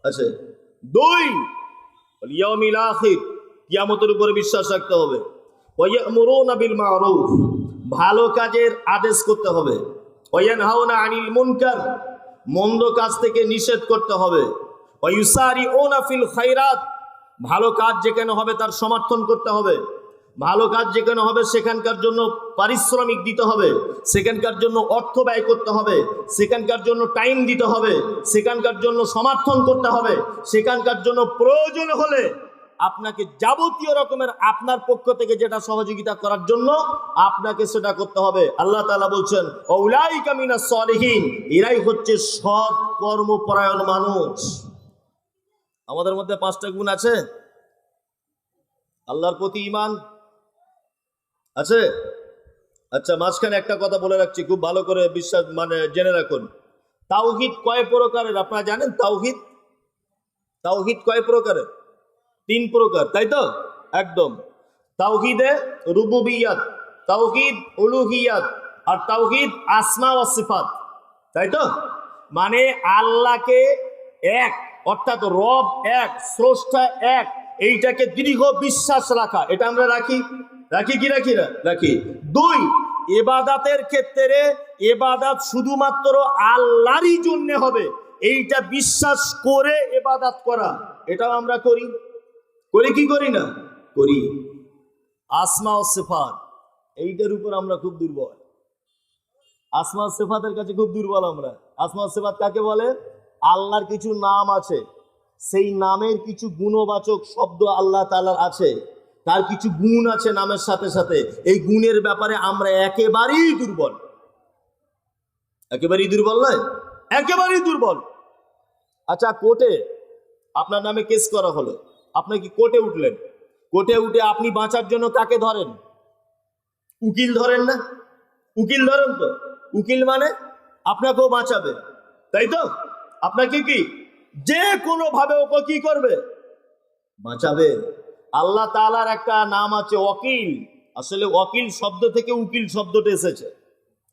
আছে। দুই, ওয়াল ইয়াউমিল আখির, কিয়ামতের উপরে বিশ্বাস রাখতে হবে। ওয়া ইয়া'মুরুনা বিল মা'রুফ, ভালো কাজের আদেশ করতে হবে। ওয়া ইয়ানহাউনা আনিল মুনকার, মন্দ কাজ থেকে নিষেধ করতে হবে। ওয়া ইউসারিউনা ফিল খায়রাত, ভালো কাজ যেখানে হবে তার সমর্থন করতে হবে। ভালো কাজ যেখানে হবে সেখানকার জন্য পারিশ্রমিক দিতে হবে, সেখানকার জন্য অর্থ ব্যয় করতে হবে, সেখানকার জন্য টাইম দিতে হবে, সেখানকার জন্য সমর্থন করতে হবে, সেখানকার জন্য প্রয়োজন হলে আপনাকে যাবতীয় রকমের আপনার পক্ষ থেকে যেটা সহযোগিতা করার জন্য আপনাকে সেটা করতে হবে। আল্লাহ তাআলা বলছেন উলাইকা মিনাস সলিহিন, এরাই হচ্ছে সৎ কর্মপরায়ণ মানুষ। আমাদের মধ্যে 5টা গুণ আছে। আল্লাহর প্রতি ঈমান আছে। আচ্ছা, মাঝখানে একটা কথা বলে রাখছি, খুব ভালো করে বিশ্বাস জেনে রাখুন। তাওহীদ কয় প্রকারের আপনারা জানেন? তাওহীদ কয় প্রকারের? 3 প্রকার, তাই তো? একদম। তাওহীদে রুবুবিয়্যাত, তাওহীদ উলুহিয়্যাত, আর তাওহীদ আসমা ওয়া সিফাত, তাই তো? মানে আল্লাহকে এক, অর্থাৎ রব এক, স্রষ্টা এক, এইটাকে দৃঢ় বিশ্বাস রাখা, এটা আমরা রাখি কি রাখি না? রাখি। 2, ইবাদতের ক্ষেত্রে ইবাদত শুধুমাত্র আল্লাহরই জন্য হবে, এইটা বিশ্বাস করে ইবাদত করা, এটাও আমরা করি কি করি না? করি। আসমা ও সিফাত, এইটার উপর আমরা খুব দুর্বল। আসমা ও সিফাতের কাছে খুব দুর্বল আমরা। আসমা ও সিফাত কাকে বলে? আল্লাহর কিছু নাম আছে, সেই নামের কিছু গুণবাচক শব্দ আল্লাহ তাআলার আছে, তার কিছু গুণ আছে নামের সাথে সাথে, এই গুণের ব্যাপারে আমরা একেবারেই দুর্বল। একেবারেই দুর্বল নয়, একেবারেই দুর্বল। আচ্ছা, কোর্টে আপনার নামে কেস করা হলো, আপনি কি কোর্টে উঠলেন? কোর্টে উঠে আপনি বাঁচার জন্য কাকে ধরেন? উকিল ধরেন না? উকিল ধরেন তো। উকিল মানে আপনাকেও বাঁচাবে, তাই তো? আপনাকে কি যে কোনো ভাবে ওকে কি করবে? বাঁচাবে। আল্লাহ তাআলার একটা নাম আছে ওয়াকিল, আসলে ওয়াকিল শব্দ থেকে উকিল শব্দটা এসেছে।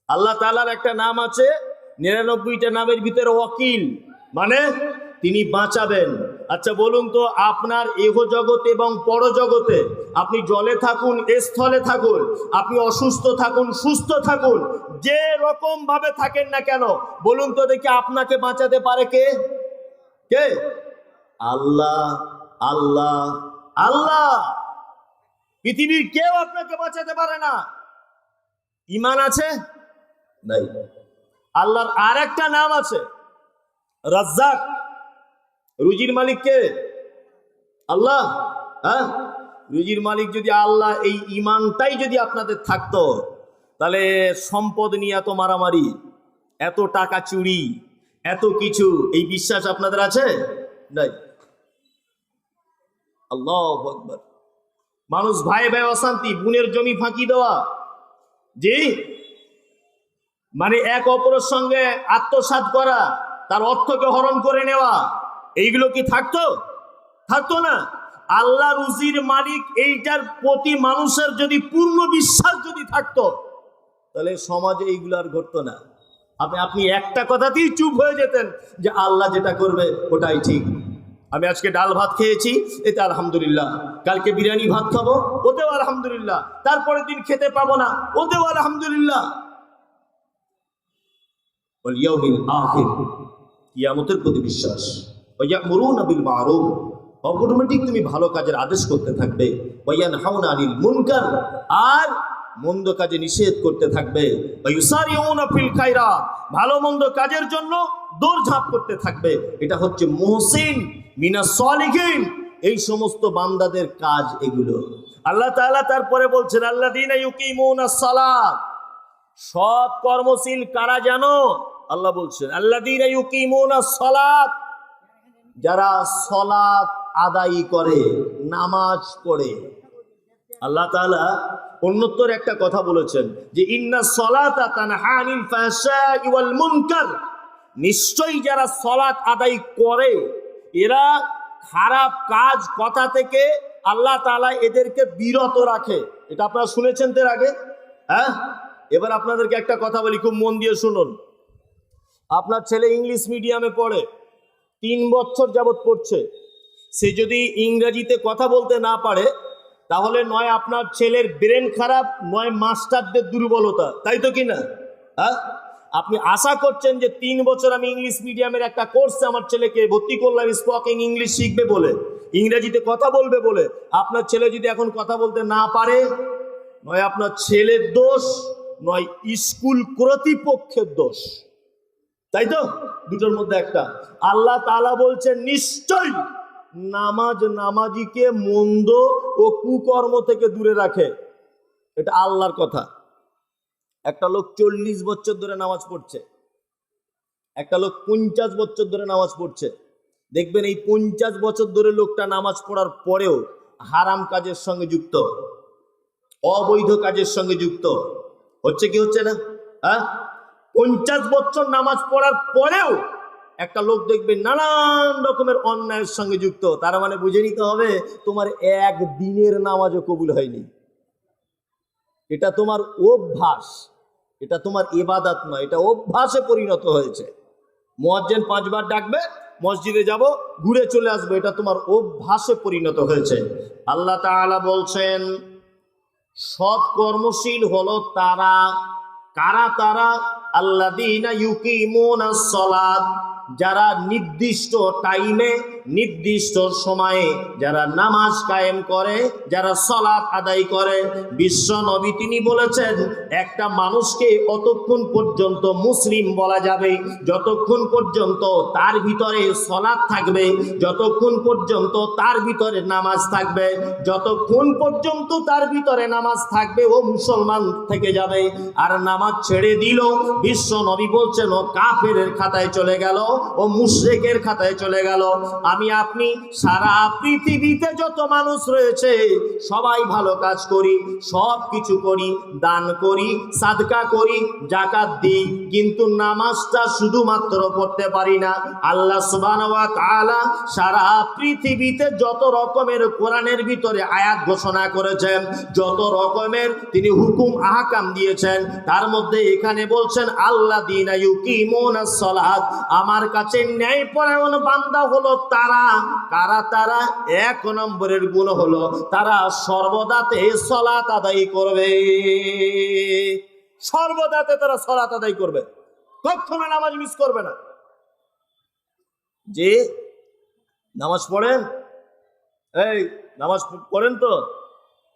আল্লাহ তাআলার একটা নাম আছে, 99টা নামের ভিতরে ওয়াকিল, মানে তিনি বাঁচাবেন। আচ্ছা বলুন তো, আপনার এহ জগতে এবং পরজগতে, আপনি জলে থাকুন, স্থলে থাকুন, আপনি অসুস্থ থাকুন, সুস্থ থাকুন, যে রকম ভাবে থাকেন না কেন, বলুন তো দেখি আপনাকে বাঁচাতে পারে কে? কে? আল্লাহ, আল্লাহ, আল্লাহ। পৃথিবীর কেউ আপনাকে বাঁচাতে পারে না। ঈমান আছে? নাই। আল্লাহর আর একটা নাম আছে রাজ্জাক, রুজির মালিক কে? আল্লাহ। হ্যাঁ, রুজির মালিক যদি আল্লাহ, এই ঈমানটাই যদি আপনাদের থাকতো, তাহলে সম্পদ নিয়ে এত মারামারি, এত টাকা চুরি, এত কিছু, এই বিশ্বাস আপনাদের আছে? নাই। আল্লাহু আকবার। মানুষ ভাই ভাই অশান্তি, বোনের জমি ফাঁকি দেওয়া, জি, মানে এক অপরের সঙ্গে আত্মসাৎ করা, তার অর্থকে হরণ করে নেওয়া, এইগুলো কি থাকতো? থাকতো না। আল্লাহ রুজির মালিক, এইটার প্রতি মানুষের যদি পূর্ণ বিশ্বাস যদি থাকতো, তাহলে সমাজে এইগুলো আর ঘটতো না। আপনি একটা কথাতেই চুপ হয়ে যেতেন যে আল্লাহ যেটা করবে ওটাই ঠিক। আমি আজকে ডাল ভাত খেয়েছি, এতে আলহামদুলিল্লাহ। কালকে বিরিয়ানি ভাত খাবো, ওতেও আলহামদুলিল্লাহ। তারপরের দিন খেতে পাবো না, ওতেও আলহামদুলিল্লাহ। ওয়াল ইয়াউমিল আখির, কিয়ামতের প্রতি বিশ্বাস। ওয়া ইয়া'মুরুনা বিল মা'রুফ, অটোমেটিক তুমি ভালো কাজের আদেশ করতে থাকবে। ওয়া ইয়ানহাউনা আনিল মুনকার, আর মন্দ কাজে নিষেধ করতে থাকবে। ওয়া ইউসারিউনা ফিল খায়রাত, ভালো মন্দ কাজের জন্য দৌড়ঝাঁপ করতে থাকবে। এটা হচ্ছে মুহসিন মিনাস সলিহিন, এই সমস্ত বান্দাদের কাজ এগুলো। আল্লাহ তাআলা তারপরে বলছেন আল্লাযীনা ইউকিমুনাস সালাত, সৎ কর্মশীল কারা জানো? আল্লাহ বলছেন আল্লাযীনা ইউকিমুনাস সালাত, যারা সালাত আদায় করে, নামাজ পড়ে। আল্লাহ তাআলা অন্যত্র একটা কথা বলেছেন যে ইন্নাস সালাতা তানহা আনিল ফাহশাই ওয়াল মুনকার, নিশ্চয়ই যারা সালাত আদায় করে, এরা খারাপ কাজ কথা থেকে আল্লাহ তাআলা এদেরকে বিরত রাখে। এটা আপনারা শুনেছেন এর আগে? হ্যাঁ, এবার আপনাদেরকে একটা কথা বলি, খুব মন দিয়ে শুনুন। আপনার ছেলে ইংলিশ মিডিয়ামে পড়ে, 3 বছর যাবৎ পড়ছে, সে যদি ইংরেজিতে কথা বলতে না পারে, তাহলে নয় আপনার ছেলের ব্রেন খারাপ, নয় মাস্টারদের দুর্বলতা, তাই তো কিনা? হ্যাঁ, আপনি আশা করছেন যে 3 বছর আমি ইংলিশ মিডিয়ামের একটা কোর্সে আমার ছেলেকে ভর্তি করলাম, স্পোকেন ইংলিশ শিখবে বলে, ইংরেজিতে কথা বলবে বলে। আপনার ছেলে যদি এখন কথা বলতে না পারে, নয় আপনার ছেলের দোষ, নয় স্কুল কর্তৃপক্ষের দোষ, তাই তো? দুটোর মধ্যে একটা। আল্লাহ তাআলা বলছেন নিশ্চয় নামাজ নামাজিকে মন্দ ও কুকর্ম থেকে দূরে রাখে। এটা আল্লাহর কথা। একটা লোক 40 বছর ধরে নামাজ পড়ছে, একটা লোক 50 বছর ধরে নামাজ পড়ছে, দেখবেন এই 50 বছর ধরে লোকটা নামাজ পড়ার পরেও হারাম কাজের সঙ্গে যুক্ত, অবৈধ কাজের সঙ্গে যুক্ত হচ্ছে কি হচ্ছে না? হ্যাঁ, 50 বছর নামাজ পড়ার পরেও একটা লোক দেখবে নানান রকমের অন্যায়ের সঙ্গে যুক্ত। তার মানে বুঝে নিতে হবে তোমার একদিনের নামাজও কবুল হয়নি, এটা তোমার অভ্যাস, এটা তোমার ইবাদত নয়, এটা অভ্যাসে পরিণত হয়েছে। মুয়াজ্জিন 5 বার ডাকবে, মসজিদে যাব, ঘুরে চলে আসবে, এটা তোমার অভ্যাসে পরিণত হয়েছে। আল্লাহ তাআলা বলছেন সৎ কর্মশীল হলো তারা, কারা তারা? আল্লাযীনা ইউকিমুনাস সালাত, যারা নির্দিষ্ট টাইমে নির্দিষ্ট সময়ে যারা নামাজ কায়েম করে, যারা সালাত আদায় করে। বিশ্ব নবী তিনি বলেছেন একটা মানুষকে অতক্ষণ পর্যন্ত মুসলিম বলা যাবে যতক্ষণ পর্যন্ত তার ভিতরে সালাত থাকবে, যতক্ষণ পর্যন্ত তার ভিতরে নামাজ থাকবে, যতক্ষণ পর্যন্ত তার ভিতরে নামাজ থাকবে ও মুসলমান থেকে যাবে। আর নামাজ ছেড়ে দিল, বিশ্ব নবী বলছেন ও কাফেরের খাতায় চলে গেল, ও মুশরিকের খাতায় চলে গেল। আমি আপনি সারা পৃথিবীতে যত মানুষ রয়েছে সবাই ভালো কাজ করি, সব কিছু করি, দান করি, সাদকা করি, যাকাত দিই, কিন্তু নামাজটা শুধুমাত্র পড়তে পারি না। আল্লাহ সুবহানাহু ওয়া তাআলা সারা পৃথিবীতে যত রকমের কোরআনের ভিতরে আয়াত ঘোষণা করেছেন, যত রকমের তিনি হুকুম আহকাম দিয়েছেন, তার মধ্যে এখানে বলছেন আল্লাযীনা ইউকিমুনাস সালাত, আমার কাছে ন্যায়পরায়ণ বান্দা হলো তারা। কারা তারা? 1 নম্বরের গুণ হলো তারা সর্বদাতে সালাত আদায় করবে, সর্বদাতে তারা সালাত আদায় করবে, কখনো নামাজ মিস করবে না। যে নামাজ পড়েন, এই নামাজ পড়েন তো?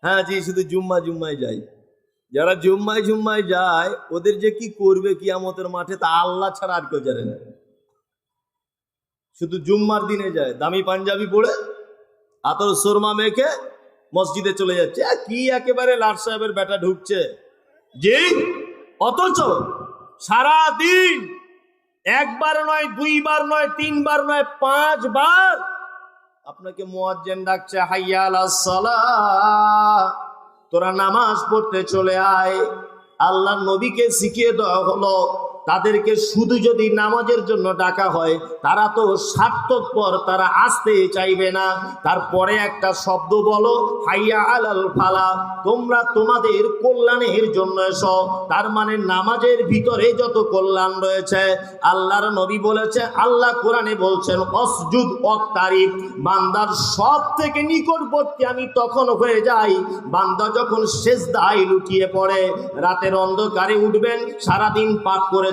হ্যাঁ জি, শুধু জুম্মায় যাই। যারা জুম্মায় যায় ওদের যে কি করবে কিয়ামতের মাঠে তা আল্লাহ ছাড়া আর কেউ জানে না। শুধু জুম্মার দিনে যায়, দামি পাঞ্জাবি পরে আতর সুরমা মেখে মসজিদে চলে যাচ্ছে, কি একেবারে লাট সাহেবের বেটা ঢুকছে জি। অথচ সারা দিন 1 বার নয়, 2 বার নয়, 3 বার নয়, 5 বার আপনাকে মুয়াজ্জিন ডাকছে হাইয়া আলাস সালাহ, তোরা নামাজ পড়তে চলে আয়। আল্লাহ নবীকে শিখিয়ে দেওয়া হলো তাদেরকে শুধু যদি নামাজের জন্য ডাকা হয় তারা তো স্বার্থপর, তারা আসতে চাইবে না। তারপরে একটা শব্দ বলো হাইয়া আলাল ফালা, তোমরা তোমাদের কল্যাণের জন্য এসো। তার মানে নামাজের ভিতরে যত কল্যাণ রয়েছে আল্লাহর নবী বলেছে, আল্লাহ কোরআনে বলছেন অসজুদ ওয়াক্তারিব, বান্দার সব থেকে নিকটবর্তী আমি তখন হয়ে যাই বান্দা যখন সেজদায় লুটিয়ে পড়ে। রাতের অন্ধকারে উঠবেন, সারাদিন পাপ করেছেন,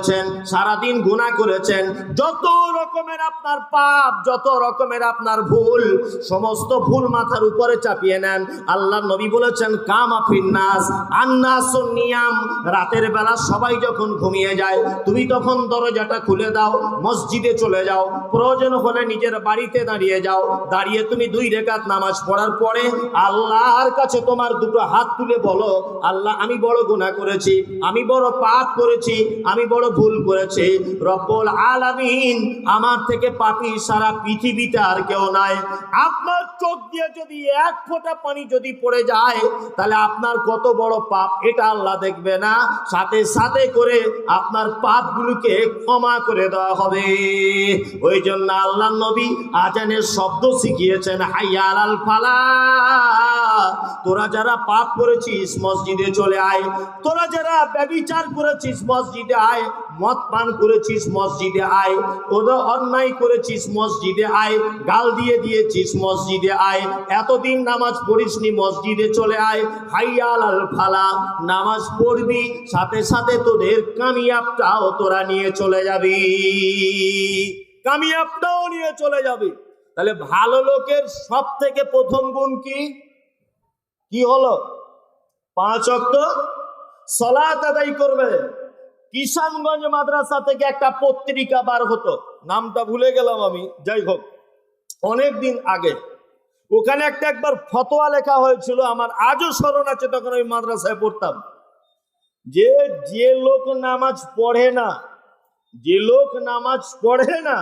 সারাদিন গুনাহ করেছেন, যত রকমের আপনার পাপ, যত রকমের আপনার ভুল, সমস্ত ভুল মাথার উপরে চাপিয়ে নেন। আল্লাহ নবী বলেছেন কামা ফিন্নাস আন্নাসুন নিয়াম, রাতের বেলা সবাই যখন ঘুমিয়ে যায় তুমি তখন দরজাটা খুলে দাও, মসজিদে চলে যাও, প্রয়োজন হলে নিজের বাড়িতে দাঁড়িয়ে যাও, দাঁড়িয়ে তুমি 2 রাকাত নামাজ পড়ার পরে আল্লাহর কাছে তোমার 2টো হাত তুলে বলো, আল্লাহ আমি বড় গুনাহ করেছি, আমি বড় পাপ করেছি, আমি বড় ভুল করেছি, রব্বুল আলামিন আমার থেকে পাপী সারা পৃথিবীতে আর কেউ নাই। আপনার চোখ দিয়ে যদি 1 ফোঁটা পানি যদি পড়ে যায় তাহলে আপনার কত বড় পাপ এটা আল্লাহ দেখবে না, সাথে সাথে করে আপনার পাপগুলোকে ক্ষমা করে দেওয়া হবে। ওই জন্য আল্লাহ নবী আজানের শব্দ শিখিয়েছেন হাইয়া আলাল ফালাহ, তোরা যারা পাপ করেছিস মসজিদে চলে আয়, তোরা যারা ব্যভিচার করেছিস মসজিদে আয়, মদ পান করেছিস মসজিদে আয়, ওদের অন্যায় করেছিস মসজিদে আয়, গাল দিয়ে দিয়েছিস মসজিদে আয়, এতদিন নামাজ পড়িসনি মসজিদে চলে আয়, হাইয়া আলাল ফালা, নামাজ পড়বি সাথে সাথে তোদের কামিয়াবটাও তোরা নিয়ে চলে যাবি, কামিয়াবটাও নিয়ে চলে যাবি। তাহলে ভালো লোকের সব থেকে প্রথম গুণ কি হলো? 5 ওয়াক্ত সালাত আদায় করবে। কিষানগঞ্জ মাদ্রাসা থেকে একটা পত্রিকা বার হতো, নামটা ভুলে গেলাম আমি, যাই হোক অনেক দিন আগে। ওখানে একবার ফতোয়া লেখা হয়েছিল, আমার আজও স্মরণ আছে, তখন আমি মাদ্রাসায় পড়তাম, যে লোক নামাজ পড়ে না, যে লোক নামাজ পড়ে না,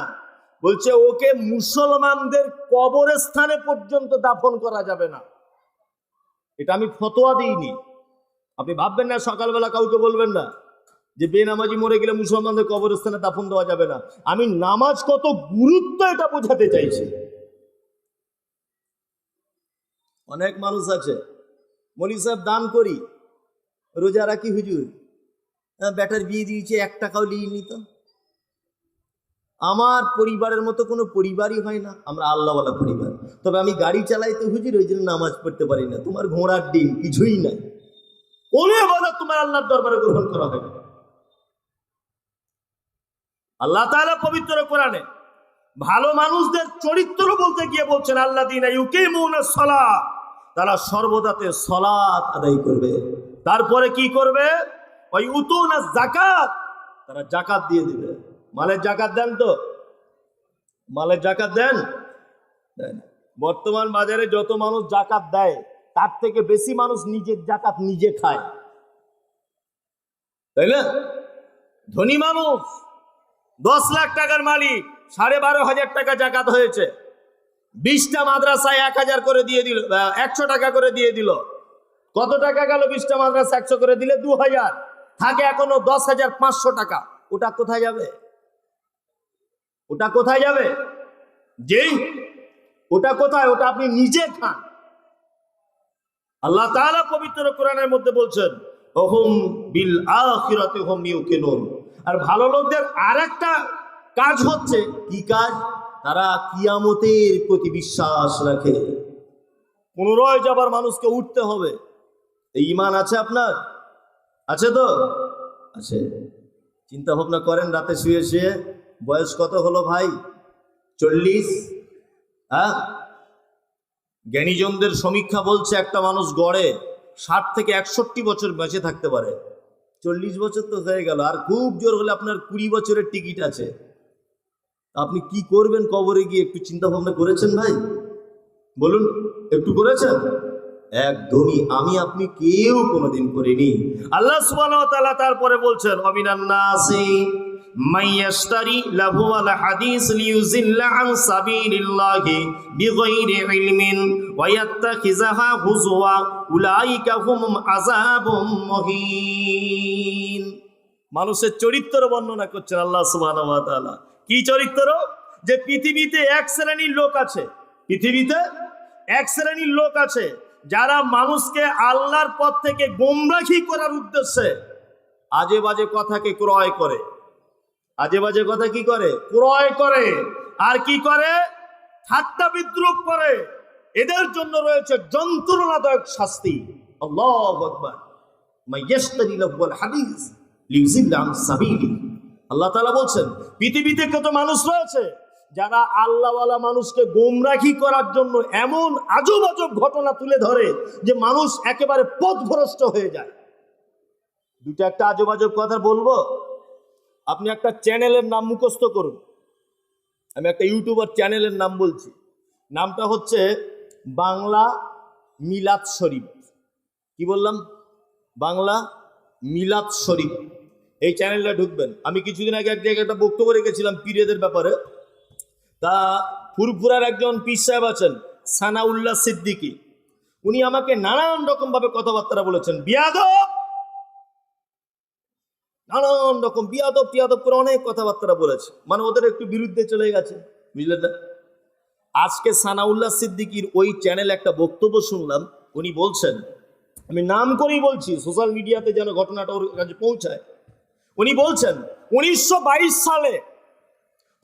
বলছে ওকে মুসলমানদের কবরস্থানে পর্যন্ত দাফন করা যাবে না। এটা আমি ফতোয়া দিইনি, আপনি ভাববেন না সকালবেলা কাউকে বলবেন না যে বেনামাজি মরে গেলে মুসলমানদের কবরস্থানে দাফন দেওয়া যাবে না। আমি নামাজ কত গুরুত্ব এটা বোঝাতে চাইছি। অনেক মানুষ আছে, মৌলভী সাহেব দান করি, রোজা রাখি, হুজুর বেটার বিয়ে দিয়েছে 1 টাকাও লিইনি তো। আমার পরিবারের মতো কোনো পরিবারই হয় না, আমরা আল্লাহওয়ালা পরিবার। তবে আমি গাড়ি চালাই তো হুজুর, ওই জন্য নামাজ পড়তে পারি না। তোমার ঘোড়ার ডিম, কিছুই নাই, কোনো ইবাদত তোমার আল্লাহর দরবারে গ্রহণ করা হবে না। আল্লাহ তাআলা পবিত্র কোরআনে ভালো মানুষদের চরিত্র বলতে গিয়ে বলছেন, আল্লাযীনা ইউকিমুনাস সালাহ, তারা সর্বদাতে সালাত আদায় করবে। তারপরে কি করবে? ওয়া ইউতুনাজ যাকাত, তারা যাকাত দিয়ে দিবে। মালের যাকাত দেন তো? মালের যাকাত দেন? বর্তমান বাজারে যত মানুষ যাকাত দেয় তার থেকে বেশি মানুষ নিজের যাকাত নিজে খায়, তাই না? ধনী মানুষ 10 লাখ টাকার মালিক, 12,500 টাকা যাকাত হয়েছে, 20টা মাদ্রাসায় 1000 করে দিয়ে দিল, 100 টাকা করে দিয়ে দিল। কত টাকা গেল? 20টা মাদ্রাসা 100 করে দিলে 2000, থাকে এখনো 10,500 টাকা। ওটা কোথায় যাবে? ওটা কোথায় যাবে? যেই ওটা কোথায়? ওটা আপনি নিজে খান। আল্লাহ তাআলা পবিত্র কোরআনের মধ্যে বলছেন, ওহুম বিল আখিরাতি হুম ইউকিনুন। আর ভালো লোকদের আরেকটা কাজ হচ্ছে, কি কাজ? তারা কিয়ামতের প্রতি বিশ্বাস রাখে। পুনরায় যাবার মানুষকে উঠতে হবে, এই ঈমান আছে আপনার? আছে তো? আছে। চিন্তা ভাবনা করেন, রাতে শুয়ে শুয়ে বয়স কত হলো ভাই? 40। হ্যাঁ, জ্ঞানীজনদের সমীক্ষা বলছে একটা মানুষ গড়ে 60 থেকে 61 বছর বেঁচে থাকতে পারে। 40 বছর তো হয়ে গেল, আর খুব জোর হলে আপনার 20 বছরের টিকিট আছে। আপনি কি করবেন কবরে গিয়ে? একটু চিন্তা ভাবনা করেছেন ভাই? বলুন, একটু করেছেন? একদমই আমি আপনি কেউ কোনোদিন করিনি। আল্লাহ সুবহানাহু ওয়া তাআলা তারপরে বলছেন, ওয়ামিনান নাসি মাইয়াশতারি লাহু আল হাদিস লিইউযিল্লা আন সাবিলিল্লাহি বিগাইরি ইলমিন ওয়া ইয়াত্তাখিযাহা হুজওয়া উলাইকা হুম আযাবুম মুহিন। মানুষের চরিত্র বর্ণনা করছেন আল্লাহ সুবহানাহু ওয়া তাআলা। কি চরিত্র? যে পৃথিবীতে এক শ্রেণীর লোক আছে, পৃথিবীতে এক শ্রেণীর লোক আছে যারা মানুষকে আল্লাহর পথ থেকে গোমরাহি করার উদ্দেশ্যে আজে বাজে কথাকে ক্রয় করে। আজে বাজে কথা কি করে? ক্রয় করে। আর কি করে? ঠাট্টা বিদ্রুপ করে। এদের জন্য রয়েছে যন্ত্রণাদায়ক শাস্তি। আল্লাহু আকবার। মাইয়াশতারি লাহুল হাদিস লিইউযিল্লা আন সাবিলি। আল্লাহ তাআলা বলছেন, পৃথিবীতে কত মানুষ রয়েছে যারা আল্লাহওয়ালা মানুষকে গোমরাহি করার জন্য এমন আজব আজব ঘটনা তুলে ধরে যে মানুষ একেবারে পথভ্রষ্ট হয়ে যায়। দুটো একটা আজব আজব কথা বলবো, আপনি একটা চ্যানেলের নাম মুখস্থ করুন। আমি একটা ইউটিউবার চ্যানেলের নাম বলছি, নামটা হচ্ছে বাংলা মিলাদ শরীফ। কি বললাম? বাংলা মিলাদ শরীফ। এই চ্যানেলটা ঢুকবেন। আমি কিছুদিন আগে এক জায়গায় একটা বক্তব্য রেখেছিলাম পীরেদের ব্যাপারে। তা ফুরফুরার একজন পীর সাহেব আছেন, সানাউল্লাহ সিদ্দিকী, উনি আমাকে নানান রকম ভাবে কথাবার্তা বলেছেন। বিয়াদব, নানান রকম বিয়াদব টিয়াদব করে অনেক কথাবার্তা বলেছে, মানে ওদের একটু বিরুদ্ধে চলে গেছে, বুঝলেন না? আজকে সানাউল্লাহ সিদ্দিকীর ওই চ্যানেলে একটা বক্তব্য শুনলাম। উনি বলছেন, আমি নাম করেই বলছি সোশ্যাল মিডিয়াতে যেন ঘটনাটা ওর কাছে পৌঁছায়। উনি বলছেন 1922 সালে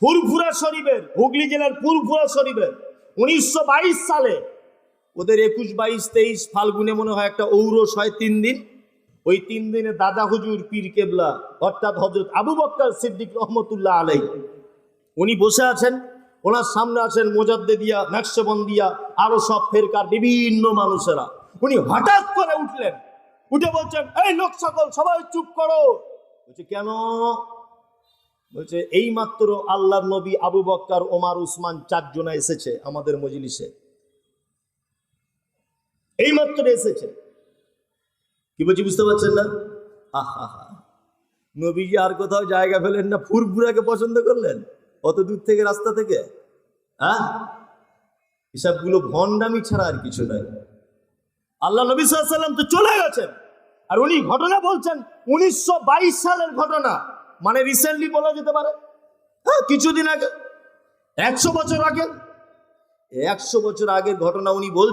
ফুরফুরা শরীফের, হুগলি জেলার ফুরফুরা শরীফের 1922 সালে ওদের 21, 22, 23 ফাল্গুনে মনে হয় একটা ঔরস হয় 3 দিন। ওই 3 দিনে দাদা হুজুর পীর কেবলা অর্থাৎ হযরত আবু বকর সিদ্দিক রহমতুল্লাহ আলাইহি উনি বসে আছেন। ওনার সামনে আছেন মোজাদ্দেদিয়া, নকশবন্দিয়া, আরো সব ফেরকার বিভিন্ন মানুষেরা। উনি হঠাৎ করে উঠলেন, উঠে বলছেন, এই লোক সকল সবাই চুপ করো। বলছে কেন? বলছে এই মাত্র আল্লাহর নবী আবু বকর, ওমর, উসমান 4 জনা এসেছে আমাদের মজলিসে, এই মাত্র এসেছে। কি বলছি বুঝতে পারছেন না? আহা, নবীজি আর কোথাও জায়গা পেলেন না, ফুরফুরাকে পছন্দ করলেন অত দূর থেকে, রাস্তা থেকে? হ্যাঁ, এসবগুলো ভণ্ডামি ছাড়া আর কিছু নয়। আল্লাহ নবী সাল্লাল্লাহু আলাইহি ওয়াসাল্লাম তো চলে গেছেন, আর উনি ঘটনা বলছেন 1922 সালের ঘটনা, মানে রিসেন্টলি বলা যেতে পারে, হ্যাঁ কিছুদিন আগে, 100 বছর আগে। 100 বছর আগের ঘটনা উনি বলছেন।